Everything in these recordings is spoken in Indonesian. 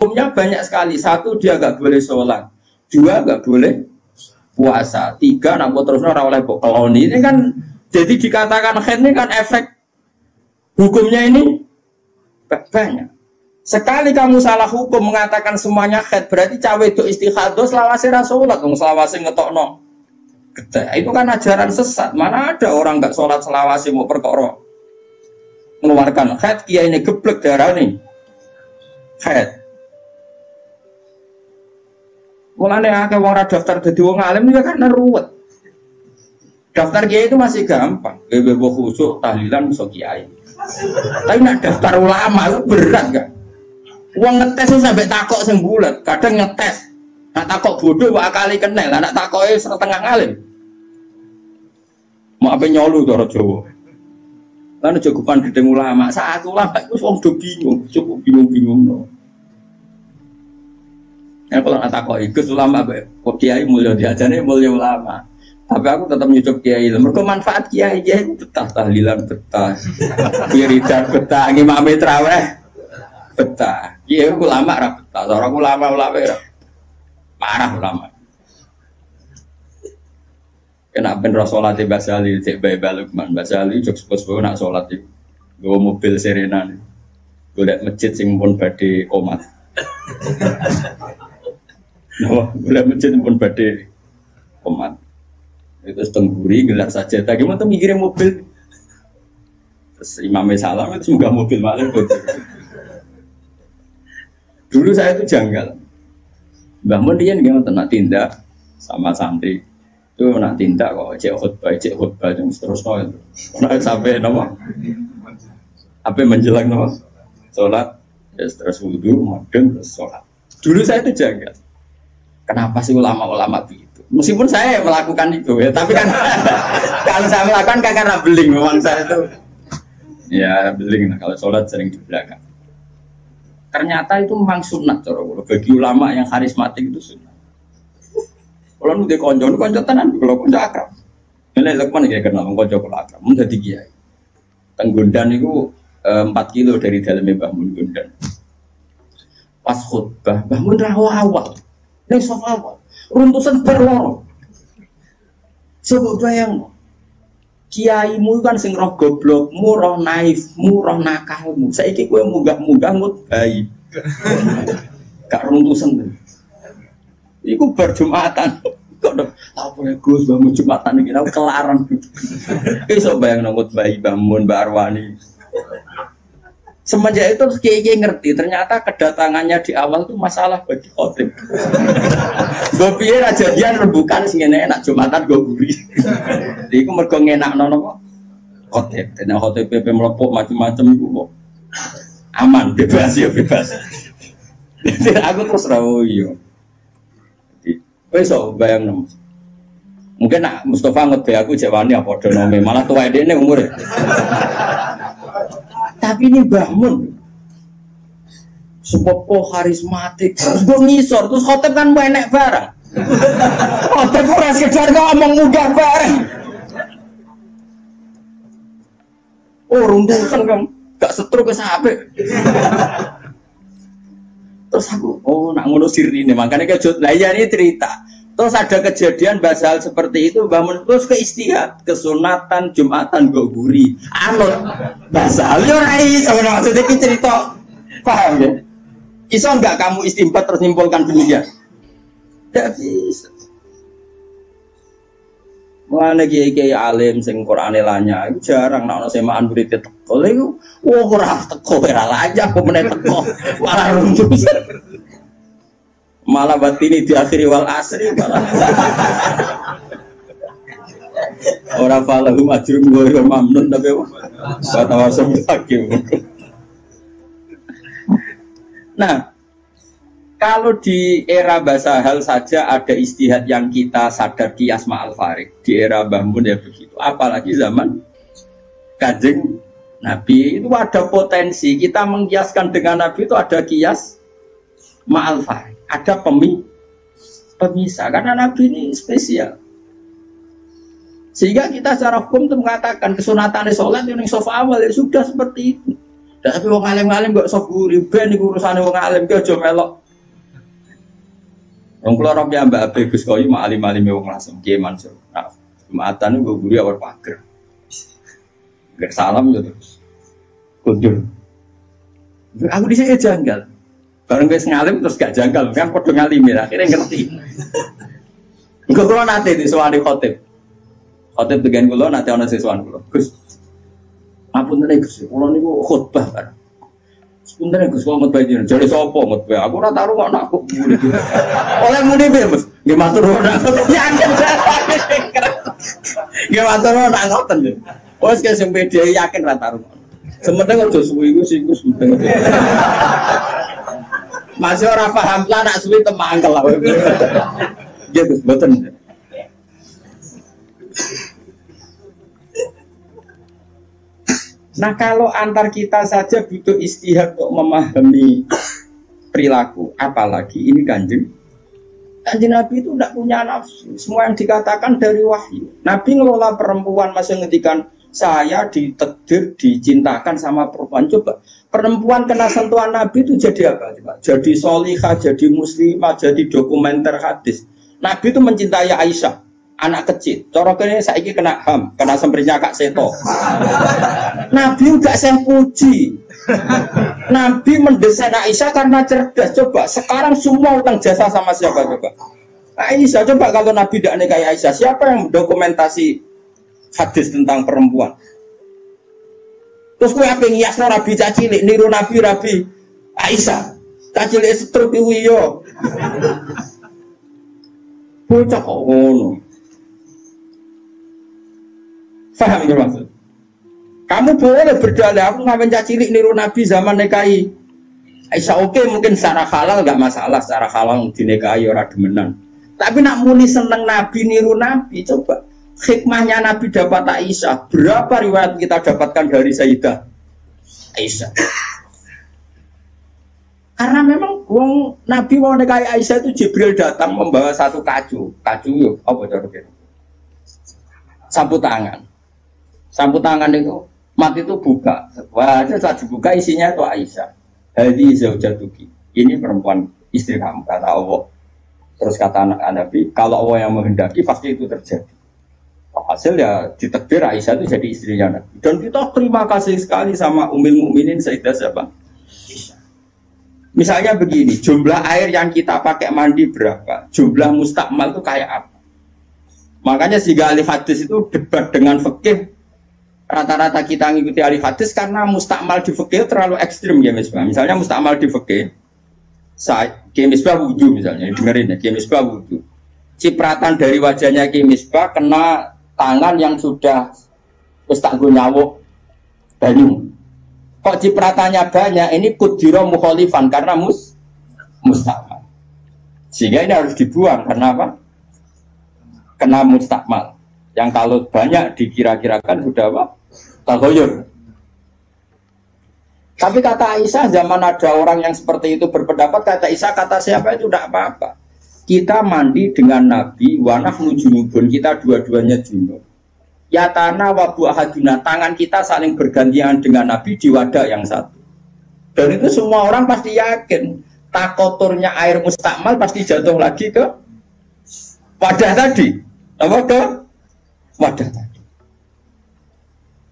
Hukumnya banyak sekali. Satu, dia nggak boleh sholat. Dua, nggak boleh puasa. Tiga, nak terus ora oleh keloni. Ini kan jadi dikatakan haid ini kan efek hukumnya ini banyak. Sekali kamu salah hukum mengatakan semuanya haid, berarti cawe itu istihadah selawase ra salat, wong selawase ngetokno. Itu kan ajaran sesat. Mana ada orang nggak sholat selawase mau perkara mengeluarkan haid, kiai ini geblek darah nih haid. Mulane akeh wong ora daftar dadi wong alim juga karena ruwet. Daftar kiai itu masih gampang, bebo khusuk tahlilan iso kiai. Tapi nak daftar ulama itu berat kan? Uang ngetes itu sampai takok sing bulat, kadang ngetes. Nak takok bodoh wak kali kenal, nak takoke setengah ngalim. Mau apa nyolu cara Jawa. Lan cukupan gedeng ulama, saat ulama itu wong do bingung, cukup bingung-bingung no. Ya kalau nak takok ikut ulama kok kiai mulya diajane mulya ulama. Tapi aku tetap nyucuk kiai. Mergo manfaat kiai itu betah tahlilan betah. Wiridan betah, ngimami traweh betah. Kiai ulama ra betah, orang ulama ra parah ulama. Kena ben salat e Basali cek bae Balukman. Basali jok sepos-sepos nak salat iki. Nggo mobil Serena. Golek masjid sing pun badhe komat. Golek masjid pun badhe komat. Itu tengguri gelar saja. Tadi gimana tuh mikirin mobil? Terus imamnya salam itu semoga mobil malah betul. Dulu saya itu janggal. Mbah Mun dia nggak nak tindak sama santri. Itu nak tindak kok cek khutbah terus nol. Nah sampai nama. Apa menjelang nama? Sholat, terus wudhu, madem, terus sholat. Dulu saya itu janggal. Kenapa sih ulama-ulama begitu? Meskipun saya melakukan itu ya, tapi kan kalau saya melakukan kan karena beling memang saya itu ya beling. Nah, kalau sholat sering di belakang. Ternyata itu memang sunnah cara bagi ulama yang karismatik itu sunnah. Kalau nu konco tenan, kalau konco akrab. Nilai lekman kayak kenal konco kalau akrab, mun dadi kiai. Tenggundan itu 4 kilo dari dalamnya Mbah Mun Gundan. Pas khutbah, Mbah Mun awal. Ning sofa awal. Runtusan berloro. Coba bayang, kiaimu kan sing roh goblokmu, roh naifmu, roh nakalmu. Saiki kowe munggah-munggah ngut bayi. Gak runtusan. Iku berjumatan. Kok apa ya Gus bangun Jumatan iki aku kelaran. Iso bayang ngut bayi bangun Mbak Arwani. Semenjak itu kiai ngerti ternyata kedatangannya di awal itu masalah bagi khotib. Gue pikir aja dia rembukan sing enak Jumatan gue guri. Jadi aku mergo ngenakno napa khotib. Dan khotib PP melepok macam-macam iku kok aman bebas ya bebas. Jadi aku terus rawo yo. Wes so bayang mungkin nak Mustafa ngebe aku jawani apa donome malah tuwa dhekne umure. Tapi ini bangun sepopo karismatik terus gue ngisor terus khotib kan enek barang khotib ora sekedar ngomong mudah bareng runtusan kan gak setruk ke sampe terus aku nak ngono sirine makanya kejut lah ya ini cerita. Terus ada kejadian basal seperti itu, bangun terus ke istihad, kesunatan, Jumatan, goguri, anut, basal, yo rai, sama maksudnya kita cerita, paham ya? Iso enggak kamu istimbat terus nyimpulkan demikian? Tidak bisa. Mulane kiai alim sing Qur'ane lanya, itu jarang nak ono semaan murid teko. Lha iku ora teko ora lanya kok meneh teko, malah runtuh. Malah batini di akhiri wal asri malah orang falahum ajrum ghairu mamnun tapi watawasum lagi. Nah kalau di era bahasa hal saja ada istihad yang kita sadar kias ma'al farik di era Mbah Mun ya begitu apalagi zaman Kanjeng Nabi itu ada potensi kita mengkiaskan dengan Nabi itu ada kias ma'al farik ada pemisah karena Nabi ini spesial sehingga kita secara hukum itu mengatakan kesunatan sholat yang sofa awal ya sudah seperti itu Tapi wong alim-alim kok sok guri ben iku urusane wong alim ki aja melok. Wong kula roh ya Mbak Abe Gus Koyu mak alim-alime wong langsung Kiai Mansur. Nah, Jumatan niku guri awal pager. Ger salam yo terus. Kundur. Aku dhisik janggal. Bareng wis ngalim terus gak janggal kan padha ngalimi akhirnya ngerti. Engko kula nate disowani khotib. Khotib dengan kula nate ana siswan kula. Gus Apunten Gus, kula niku khotbah kan. Sepunten Gus kula khotbah jenengan. Jare sapa khotbah? Aku ora taruh kok nak muni. Oleh muni piye, Mas? Nggih matur nuwun. Yakin. Nggih matur nuwun nak ngoten lho. Wes ke sing pede yakin ra taruh. Sementing aja suwi iku sing Gus mudeng. Masih ora paham lah nak suwi temangkel. Nggih Gus, mboten. Nah kalau antar kita saja butuh istihad untuk memahami perilaku, apalagi ini kanjeng Nabi itu tidak punya nafsu. Semua yang dikatakan dari wahyu. Nabi ngelola perempuan masih ngendikan saya ditakdir dicintakan sama perempuan. Coba perempuan kena sentuhan Nabi itu jadi apa? Coba jadi solihah, jadi muslimah, jadi dokumenter hadis. Nabi itu mencintai Aisyah. Anak kecil, coroknya saiki kena ham, kena semprinya Kak Seto. Nabi enggak saya puji. Nabi mendesain Aisyah karena cerdas. Coba sekarang semua utang jasa sama siapa coba? Aisyah. Coba kalau Nabi tidak nikahi Aisyah, siapa yang dokumentasi hadis tentang perempuan? Terus gue apa ngias Nabi cacilik, niru Nabi Aisyah. Cacilik setruk iwiyo. Bocah kok ngono. Paham ya maksud? Kamu boleh berdalih, aku ngapain cacilik niru Nabi zaman nikahi Aisyah. Oke, mungkin secara halal gak masalah, secara halal dinikahi orang demenan. Tapi nak muni seneng Nabi niru Nabi, coba hikmahnya Nabi dapat Aisyah. Berapa riwayat kita dapatkan dari Sayyidah Aisyah? Karena memang Nabi mau nikahi Aisyah itu Jibril datang membawa satu kacu yuk, apa cara sapu tangan itu mati itu buka. Wah, saat dibuka isinya itu Aisyah. Hadi zaujatuki. Ini perempuan istri kamu kata Allah. Terus kata anak Nabi, kalau Allah yang menghendaki pasti itu terjadi. Hasil ya ditakdir Aisyah itu jadi istrinya Nabi. Dan kita terima kasih sekali sama Ummul Mukminin Sayyidah siapa? Misalnya begini, jumlah air yang kita pakai mandi berapa? Jumlah mustakmal itu kayak apa? Makanya sehingga ahli hadis itu debat dengan fikih. Rata-rata kita ngikuti ahli hadis karena mustakmal di fikih terlalu ekstrim ya Misbah. Misalnya mustakmal di fikih, Ki Misbah wudu misalnya, dengerin ya, Ki Misbah wudu. Cipratan dari wajahnya Ki Misbah kena tangan yang sudah tak nyawuk banyu. Kok cipratannya banyak? Ini kudiro mukholifan karena mustakmal. Sehingga ini harus dibuang karena apa? Kena mustakmal. Yang kalau banyak dikira-kirakan sudah apa? Tagoyur. Tapi kata Aisyah, zaman ada orang yang seperti itu berpendapat, kata Aisyah, kata siapa itu tidak apa-apa. Kita mandi dengan Nabi, wanah junubun, kita dua-duanya junub. Ya tanah wabu ahaduna, tangan kita saling bergantian dengan Nabi di wadah yang satu. Dan itu semua orang pasti yakin, tak kotornya air mustakmal pasti jatuh lagi ke wadah tadi. Apa ke wadah tadi.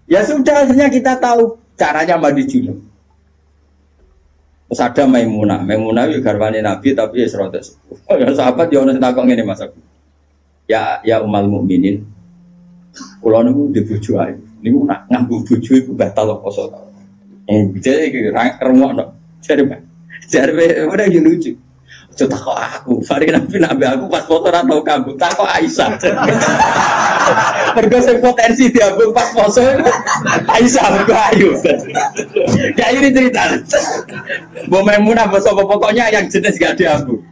Ya sudah, akhirnya kita tahu caranya mandi junub. Terus ada Maimunah itu garwane Nabi tapi ya seroda sepuh. Ya sahabat ya ono takok ngene Mas aku. Ya Ummul Mukminin. Kula niku di bojo ae. Niku nak nganggo bojo iku batal poso ta. Jadi iki rengokno. Jare udah lucu. Aja takok aku. Mari Nabi aku pas foto ora tau kanggo takok Aisyah. Mergo sing potensi diambung pas foto Aisyah mergo ayu. Ya ini cerita. Mbok Maimunah basa pokoknya yang jenis gak diambung.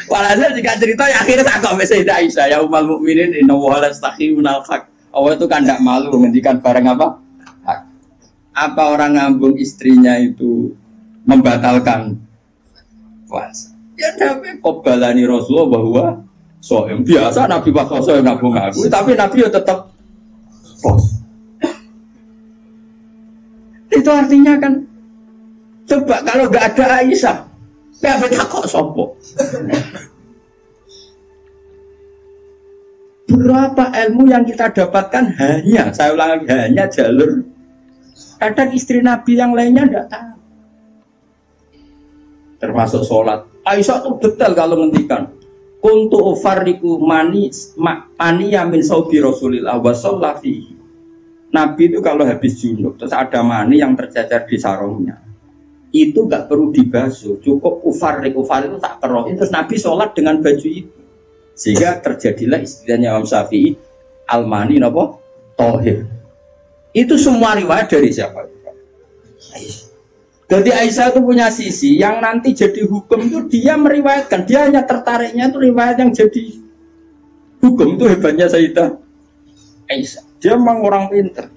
Walhasil jika cerita ya akhirnya tak kok Sayyidah Aisyah ya Ummul Mukminin inna wa la stakhiyunal haq. Allah itu kan tidak malu menghentikan barang apa? Hak. Apa orang ngambung istrinya itu membatalkan puasa? Ya Nabi qobalani Rasulullah bahwa soem biasa Nabi pas soem ngambung aku, tapi Nabi ya tetap Itu artinya kan, coba kalau nggak ada Aisyah, nggak beda kok sopo. Berapa ilmu yang kita dapatkan hanya, saya ulang lagi, hanya jalur. Kadang istri Nabi yang lainnya tidak tahu. Termasuk sholat. Aisyah tuh detail kalau ngendikan. Kuntu ufarriku mani yamin saudi Rasulillah wa shollafihi. Nabi itu kalau habis junub, terus ada mani yang tercecer di sarungnya. Itu nggak perlu dibasuh, cukup ufarrik itu tak keroh. Terus Nabi sholat dengan baju itu. Sehingga terjadilah istilahnya Imam Syafi'i al-mani napa tohir. Itu semua riwayat dari siapa? Aisyah. Jadi Aisyah itu punya sisi yang nanti jadi hukum itu dia meriwayatkan, dia hanya tertariknya itu riwayat yang jadi hukum. Itu hebatnya Sayyidah Aisyah. Dia memang orang pinter.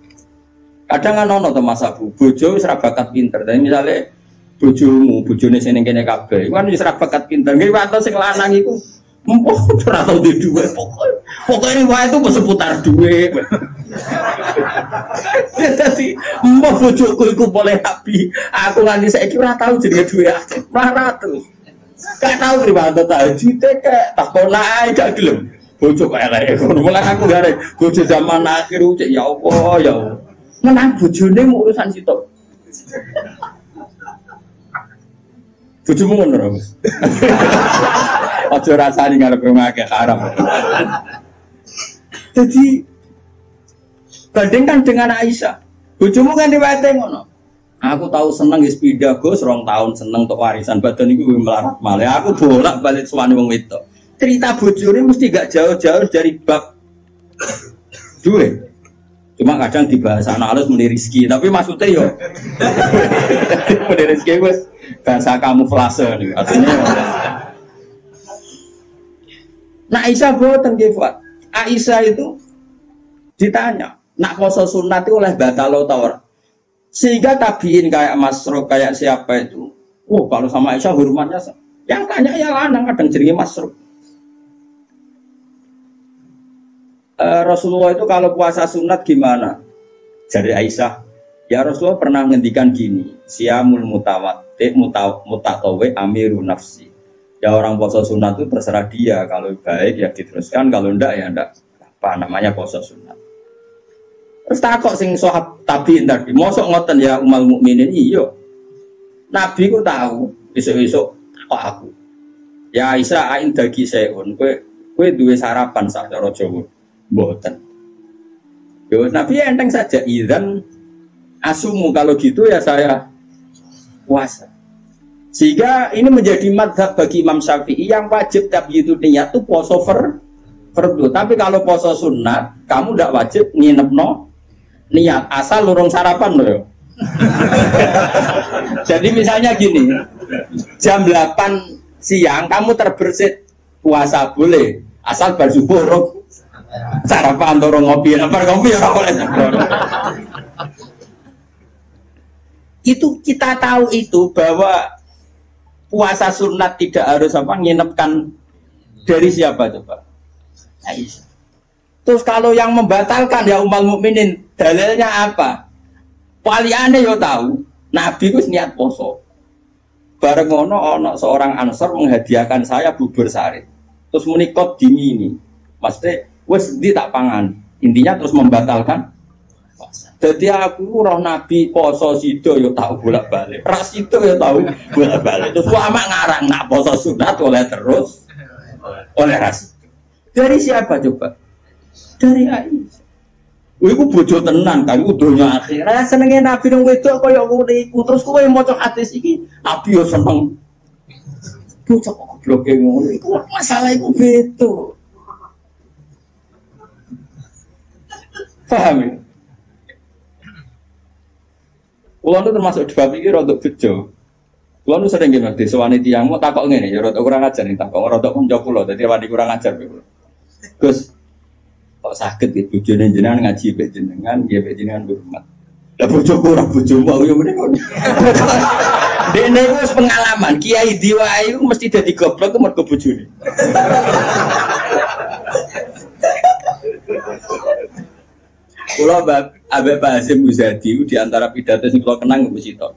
Kadang kan ono to Mas Abu, bojo wis ra bakat pinter. Tapi misalnya bojone sing ning kene kabeh, iku kan wis ra bakat pinter. Nggih wae sing lanang iku Mumpung ora tau di duwe pokoknya wae itu seputar duwe. Dadi mbok bojoku iku boleh rapi. Aku nganti saiki ora tau jenenge duwe akeh. Ora tau. Gak tau ribato tahajud kek takon ae gak gelem. Bojo kok elek ngono. Mulane aku garek bojo zaman akhir cek ya Allah ya Allah. Menang bojone urusan sitok. Bojomu ngono ora, Mas? Ojo rasani ngarep ngake haram. Jadi bandingkan dengan Aisyah. Bojomu kan riwayate ngono. Aku tahu seneng wis pindah Gus 2 tahun seneng untuk warisan badan iku melarat malih. Aku bolak-balik suwane wong wedok. Cerita bojone mesti gak jauh-jauh dari bab duwe. Cuma kadang dibahas anak halus meni rezeki, tapi maksudnya yo meni rezeki wis bahasa kamuflase nih artinya. Nah Aisyah boten nggih, Pak. Aisyah itu ditanya, nak poso sunat itu oleh batalo ta ora? Sehingga tabiin kayak Masruq kayak siapa itu. Oh, kalau sama Aisyah hormatnya yang tanya ya lanang kadang jenenge Masruq. Rasulullah itu kalau puasa sunat gimana? Jadi Aisyah, ya Rasulullah pernah ngendikan gini, siamul mutatawe amiru nafsi. Ya orang puasa sunat itu terserah dia, kalau baik ya diteruskan, kalau enggak ya enggak. Apa namanya puasa sunat? Terus takok sing sahabat tabiin tadi, mosok ngoten ya umal mukminin iya. Nabi ku tahu, esuk-esuk kok aku. Ya Aisyah ain dagi seun, kowe duwe sarapan sak cara Jawa. Mboten. Yo Nabi enteng saja idzan asumu kalau gitu ya saya puasa. Sehingga ini menjadi madhab bagi Imam Syafi'i yang wajib tabyidun niat itu poso fardu. Tapi kalau poso sunat, kamu tidak wajib nginepno niat asal lurung sarapan loh. Jadi misalnya gini, jam 8 siang kamu terbersit puasa boleh, asal bar subuh sarapan dorong ngopi, apa ngopi ya boleh. Itu kita tahu itu bahwa puasa sunat tidak harus apa nginepkan dari siapa coba? Aisyah. Terus kalau yang membatalkan ya umal mukminin dalilnya apa? Waliane yo tahu, Nabi wis niat poso. Bareng ono seorang Ansor menghadiahkan saya bubur sari. Terus menikot dini ini. Maksudnya wis ndi tak pangan. Intinya terus membatalkan puasa. Jadi aku roh Nabi poso sido yo tahu bolak-balik. Ras itu yo tahu bolak-balik. Terus lama ngarang nak poso sunat oleh terus oleh ras. Dari siapa coba? Dari Aisyah. Iku bojo tenan kan iku donya akhirat. Senenge Nabi nang wedok kaya ngono iku. Terus kowe maca hadis iki Nabi yo seneng. Bocah kok bloke ngono iku masalah iku beda. Paham ya? Kulo itu termasuk di bab iki rodok bejo. Kulo nu sering ngerti sewani tiyang mau takok ngene ya rodok kurang ajar nih takok rodok kanca kula dadi wani kurang ajar kulo. Gus kok sakit gitu bojone jenengan ngaji mbek jenengan nggih mbek jenengan hormat. Lah bojoku ora bojomu yo meniko. Dene wis pengalaman kiai diwae mesti dadi goblok mergo bojone. Kalau Abe Basim Muzadi di antara pidato yang kalau kenang mesti tahu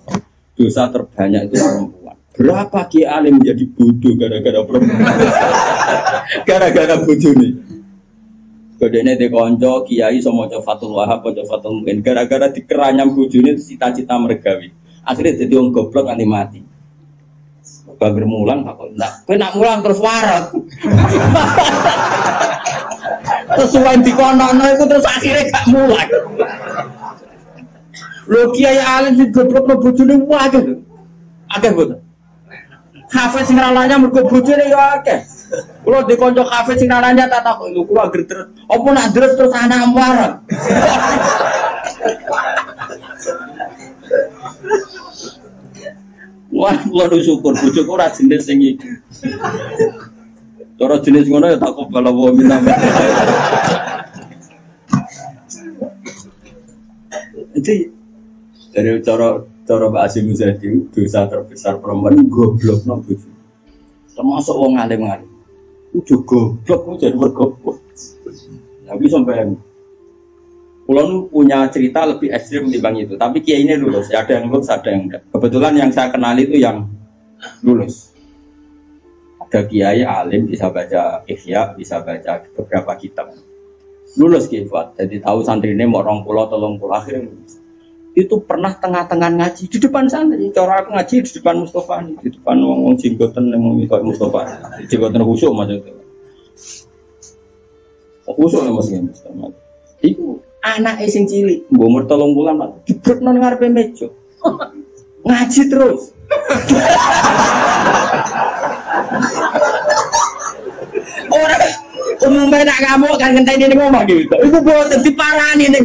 dosa terbanyak itu perempuan. Berapa kiai alim menjadi bodoh gara-gara perempuan? Gara-gara bodoh nih. Kodene de konco kiai sama Fatul Wahab, Fatul Mungkin gara-gara dikeranyam bojone cita-cita mergawi. Akhirnya jadi orang goblok nanti mati. Bager mulang tak kok enggak. Kowe nak mulang terus warak. Terus suwen dikonokno itu terus akhirnya gak mulang. Lho kiai alim sing goblokno bojone akeh. Akeh boten. Kafe sing rananya mergo bojone ya akeh. Kulo di kanca kafe sing rananya tak takok lho kulo ager terus. Apa nak terus anak warak. Wah, kulo syukur bojoku ora jenis sing iki. Cara jenis ngono ya tak kobal apa minta. Jadi dari cara Mbak Asim Muzadi dosa terbesar perempuan goblok no bojo. Termasuk wong alim-alim. Udah goblok jadi bergoblok. Tapi sampai Pulau punya cerita lebih ekstrim dibanding itu, tapi kiai ini lulus. Ada yang lulus, ada yang enggak. Kebetulan yang saya kenal itu yang lulus. Ada kiai alim bisa baca Ihya, bisa baca beberapa kitab. Lulus kiai, jadi tahu santri ini mau 20, 30 akhirnya lulus. Itu pernah tengah-tengah ngaji di depan santri. Cara aku ngaji di depan Mustafa, di depan wong jenggoten yang mengikut Mustafa, jenggoten khusyuk maksudnya. Khusyuk ya Mustafa. Itu anak sing cilik, mbok umur 3 bulan Pak, dibrekno ning ngarepe meja. Ngaji terus. Ora umumnya nak ngamuk kan ngenteni ning omah gitu. Iku boten diparani ning.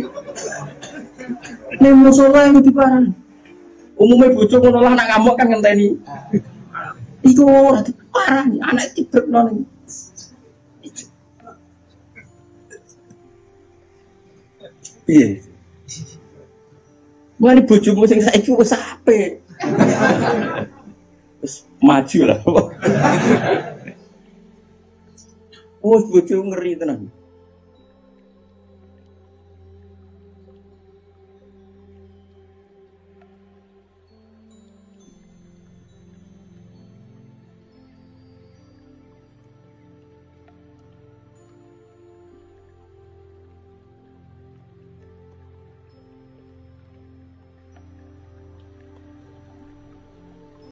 Ning musola yang diparani. Umumnya bojo ngono lah nak ngamuk kan ngenteni. Iku ora diparani, anak dibrekno ning. Iya. Wah, ini bojomu sing saiki wis apik. Wis maju lah. Wes bojomu ngeri tenan.